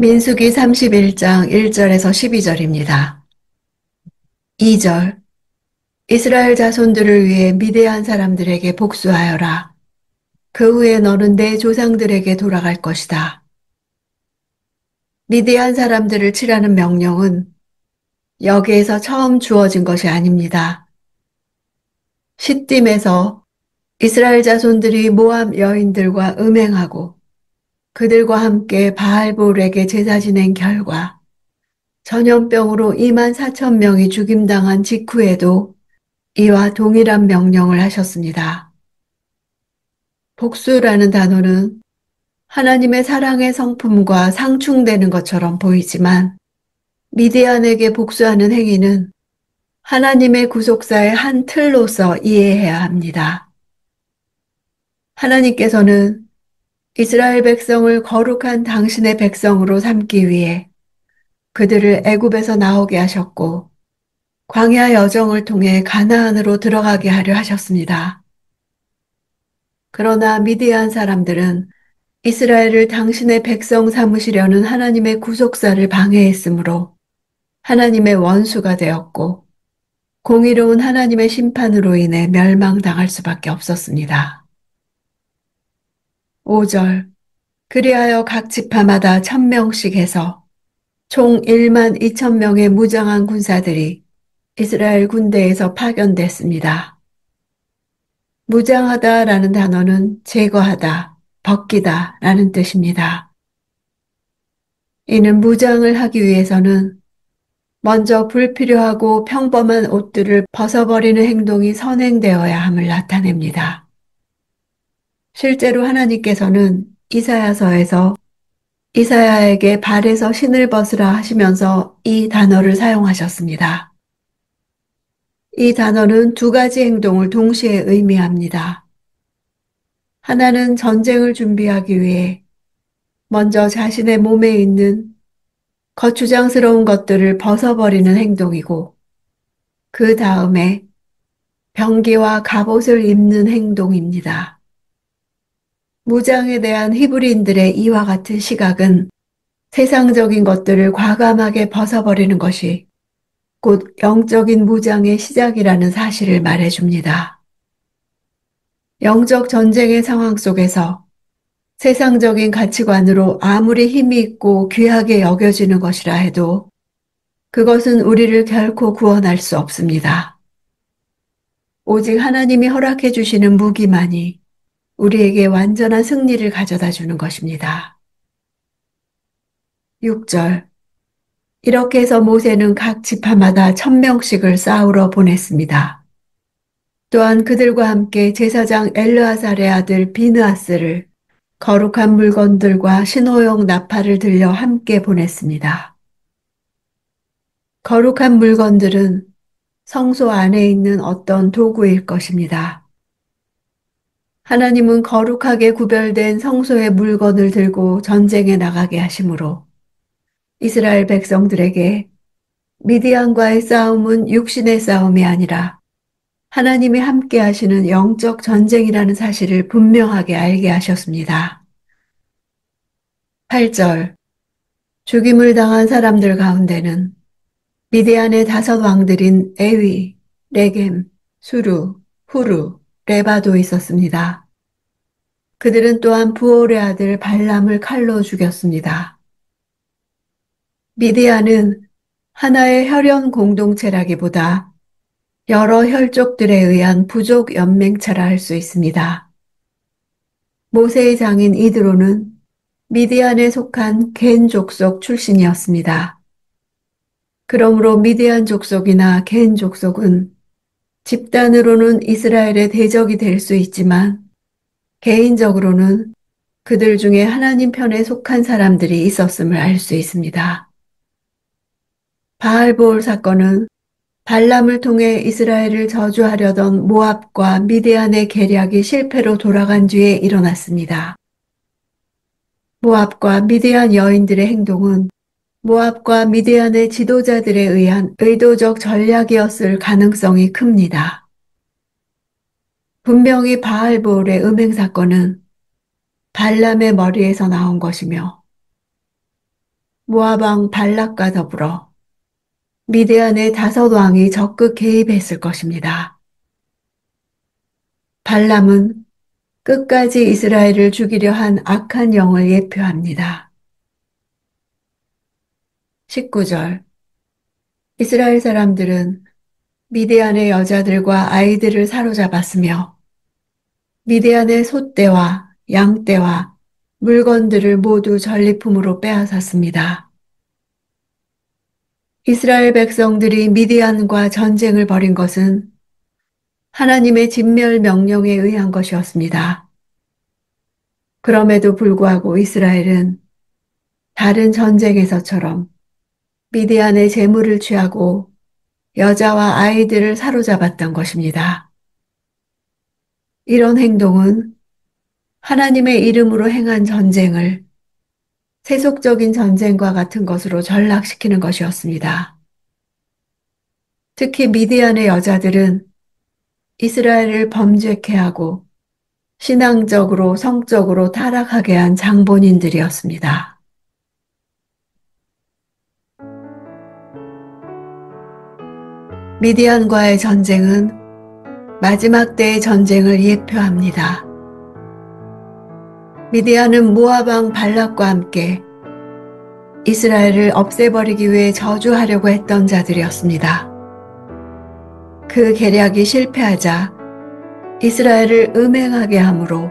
민수기 31장 1절에서 12절입니다. 2절. 이스라엘 자손들을 위해 미대한 사람들에게 복수하여라. 그 후에 너는 내 조상들에게 돌아갈 것이다. 미대한 사람들을 치라는 명령은 여기에서 처음 주어진 것이 아닙니다. 시딤에서 이스라엘 자손들이 모압 여인들과 음행하고 그들과 함께 바알볼에게 제사 지낸 결과 전염병으로 2만 4천 명이 죽임당한 직후에도 이와 동일한 명령을 하셨습니다. 복수라는 단어는 하나님의 사랑의 성품과 상충되는 것처럼 보이지만 미디안에게 복수하는 행위는 하나님의 구속사의 한 틀로서 이해해야 합니다. 하나님께서는 이스라엘 백성을 거룩한 당신의 백성으로 삼기 위해 그들을 애굽에서 나오게 하셨고 광야 여정을 통해 가나안으로 들어가게 하려 하셨습니다. 그러나 미디안 사람들은 이스라엘을 당신의 백성 삼으시려는 하나님의 구속사를 방해했으므로 하나님의 원수가 되었고 공의로운 하나님의 심판으로 인해 멸망당할 수밖에 없었습니다. 5절. 그리하여 각 지파마다 1,000명씩 해서 총 1만 2천 명의 무장한 군사들이 이스라엘 군대에서 파견됐습니다. 무장하다라는 단어는 제거하다, 벗기다 라는 뜻입니다. 이는 무장을 하기 위해서는 먼저 불필요하고 평범한 옷들을 벗어버리는 행동이 선행되어야 함을 나타냅니다. 실제로 하나님께서는 이사야서에서 이사야에게 발에서 신을 벗으라 하시면서 이 단어를 사용하셨습니다. 이 단어는 두 가지 행동을 동시에 의미합니다. 하나는 전쟁을 준비하기 위해 먼저 자신의 몸에 있는 거추장스러운 것들을 벗어버리는 행동이고 그 다음에 병기와 갑옷을 입는 행동입니다. 무장에 대한 히브리인들의 이와 같은 시각은 세상적인 것들을 과감하게 벗어버리는 것이 곧 영적인 무장의 시작이라는 사실을 말해줍니다. 영적 전쟁의 상황 속에서 세상적인 가치관으로 아무리 힘이 있고 귀하게 여겨지는 것이라 해도 그것은 우리를 결코 구원할 수 없습니다. 오직 하나님이 허락해 주시는 무기만이 우리에게 완전한 승리를 가져다 주는 것입니다. 6절. 이렇게 해서 모세는 각 지파마다 1,000명씩을 싸우러 보냈습니다. 또한 그들과 함께 제사장 엘르아살의 아들 비느하스를 거룩한 물건들과 신호용 나팔을 들려 함께 보냈습니다. 거룩한 물건들은 성소 안에 있는 어떤 도구일 것입니다. 하나님은 거룩하게 구별된 성소의 물건을 들고 전쟁에 나가게 하심으로 이스라엘 백성들에게 미디안과의 싸움은 육신의 싸움이 아니라 하나님이 함께 하시는 영적 전쟁이라는 사실을 분명하게 알게 하셨습니다. 8절. 죽임을 당한 사람들 가운데는 미디안의 5 왕들인 에위, 레겜, 수루, 후루, 레바도 있었습니다. 그들은 또한 부올의 아들 발람을 칼로 죽였습니다. 미디안은 하나의 혈연 공동체라기보다 여러 혈족들에 의한 부족 연맹체라 할 수 있습니다. 모세의 장인 이드로는 미디안에 속한 겐 족속 출신이었습니다. 그러므로 미디안 족속이나 겐 족속은 집단으로는 이스라엘의 대적이 될 수 있지만 개인적으로는 그들 중에 하나님 편에 속한 사람들이 있었음을 알 수 있습니다. 바알보올 사건은 발람을 통해 이스라엘을 저주하려던 모압과 미디안의 계략이 실패로 돌아간 뒤에 일어났습니다. 모압과 미디안 여인들의 행동은 모압과 미디안의 지도자들에 의한 의도적 전략이었을 가능성이 큽니다. 분명히 바알보올의 음행 사건은 발람의 머리에서 나온 것이며 모압 왕 발락과 더불어 미디안의 5왕이 적극 개입했을 것입니다. 발람은 끝까지 이스라엘을 죽이려 한 악한 영을 예표합니다. 19절. 이스라엘 사람들은 미디안의 여자들과 아이들을 사로잡았으며 미디안의 소떼와 양떼와 물건들을 모두 전리품으로 빼앗았습니다. 이스라엘 백성들이 미디안과 전쟁을 벌인 것은 하나님의 진멸 명령에 의한 것이었습니다. 그럼에도 불구하고 이스라엘은 다른 전쟁에서처럼 미디안의 재물을 취하고 여자와 아이들을 사로잡았던 것입니다. 이런 행동은 하나님의 이름으로 행한 전쟁을 세속적인 전쟁과 같은 것으로 전락시키는 것이었습니다. 특히 미디안의 여자들은 이스라엘을 범죄케 하고 신앙적으로 성적으로 타락하게 한 장본인들이었습니다. 미디안과의 전쟁은 마지막 때의 전쟁을 예표합니다. 미디안은 모압 왕 발락과 함께 이스라엘을 없애버리기 위해 저주하려고 했던 자들이었습니다. 그 계략이 실패하자 이스라엘을 음행하게 함으로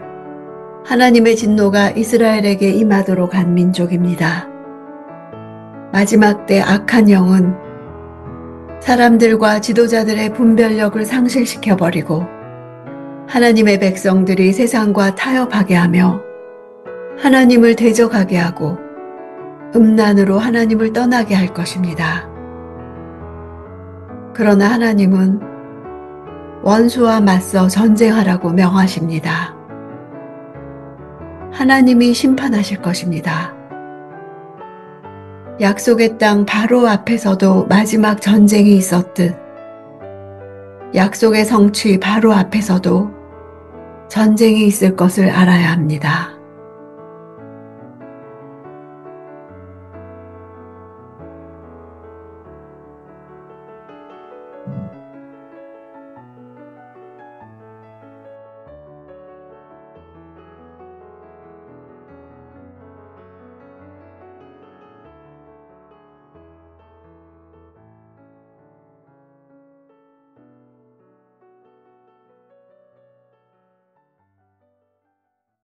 하나님의 진노가 이스라엘에게 임하도록 한 민족입니다. 마지막 때 악한 영은 사람들과 지도자들의 분별력을 상실시켜버리고 하나님의 백성들이 세상과 타협하게 하며 하나님을 대적하게 하고 음란으로 하나님을 떠나게 할 것입니다. 그러나 하나님은 원수와 맞서 전쟁하라고 명하십니다. 하나님이 심판하실 것입니다. 약속의 땅 바로 앞에서도 마지막 전쟁이 있었듯 약속의 성취 바로 앞에서도 전쟁이 있을 것을 알아야 합니다.